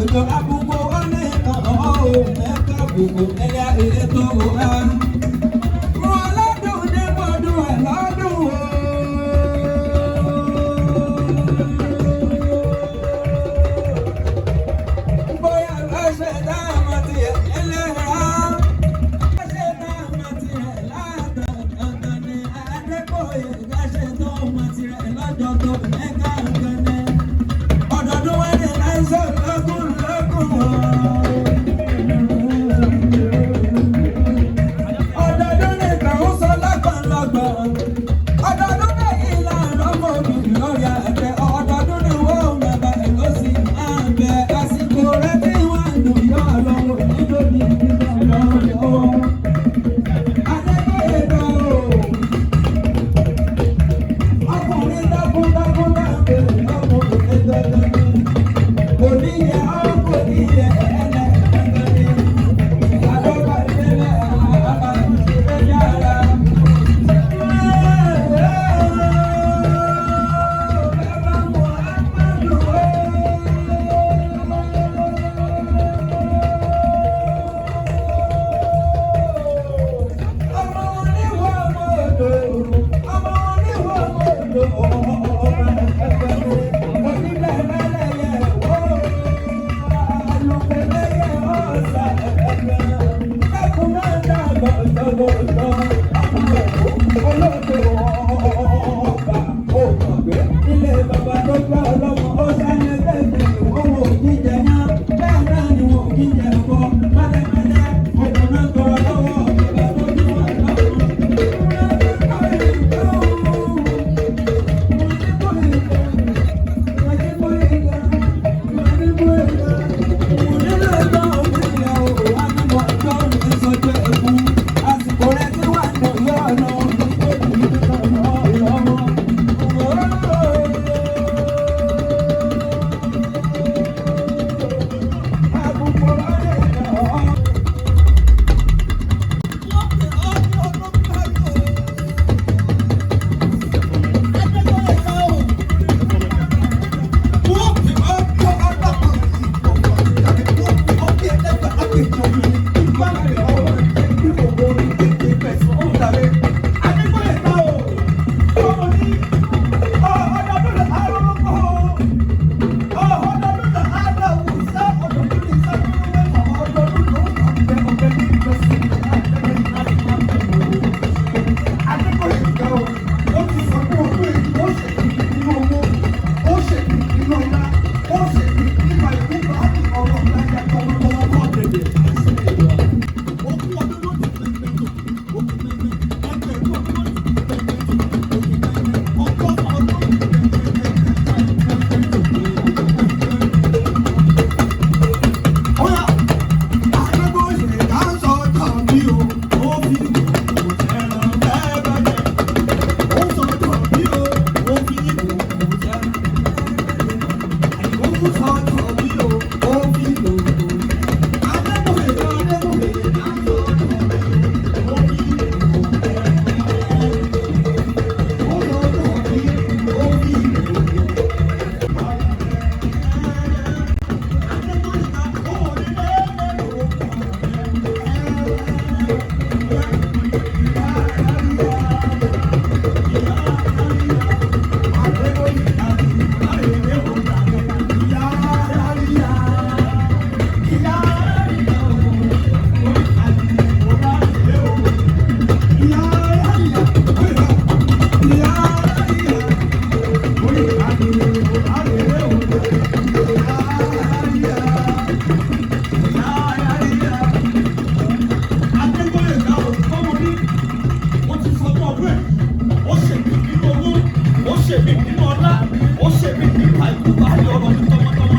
òjò àbúkọ wọn ní ìkànnà ọ̀hún ẹ̀ka àbùkù ẹ̀yà ètò ọ̀hún. Wọ́n lọ́dún ní bọ́dún ẹ̀ lọ́dún o. Bóyá lọ́sẹ̀ dáhùn ti ẹ̀ ẹlẹ́ra. Lọ́sẹ̀ dáhùn ti ẹ̀ látọ̀tọ̀ ní Adébóyè lọ́sẹ̀ tó mọ̀ ti rẹ̀ lọ́jọ́ tó mẹ́ka nǹkan ní. Ọ̀dọ̀dún wọn ní láìsọ̀ lọ́gùn lọ́gùn o. Ọ̀dọ̀dún ní ìtàwọn sọ lọ́gbọ̀nlọ́gbọ̀n. Ọ̀dọ̀dún lẹ́yìn ìlànà ọmọ mi lórí àtẹ. Ọ̀dọ̀dún ní wọ́n bàbá ẹ̀ ló sì máa ń bẹ. Àsìkò rẹ̀ tí wọ́n ń dùn yọ lọ́wọ́ nílò ní ìdílé lọ́wọ́. Adébóyè lọ o. Ọkùnrin dákúndákún náà bèrè lọ́wọ́ òde dandan ni. Kò ní yẹ ọ́ kò ní yẹ ẹ̀ẹ́lẹ̀ dandan ni. Àdọ́gba ìdílé àbá ìṣeré yára. Bàbá Muhammadu o. Ọmọ oníwọ̀ ọmọ odò. Ọmọ oníwọ̀ ọmọ odò. Ọmọ ẹgbẹ̀rún. Onílẹ̀ mẹ́lẹ̀yẹ wò. Alùpùpẹ̀lẹ̀yẹ ọ̀sà ẹgbẹ̀rún. Ẹkùn máa ń dàgbà gbọ̀gbọ̀gbọ̀. Olóòtú ọba òkàgbé. Ilé bàbá tó gbá ọlọ́mọ ó sáyẹn tẹ̀sí. Owó òjíjẹ yán. Bẹ́ẹ̀ náà ni wọn ò jíjẹ ẹ̀kọ́. Mẹ́lẹ́mẹ́lẹ́ ọkùnrin náà tọrọ lọ́wọ́ bàbá tó bí wọn lọ́wọ́. ṣèmí nínú ọlá, ó ṣèmí nípa ìkú ayọ̀ ọ̀rọ̀ tọmọtọmọ.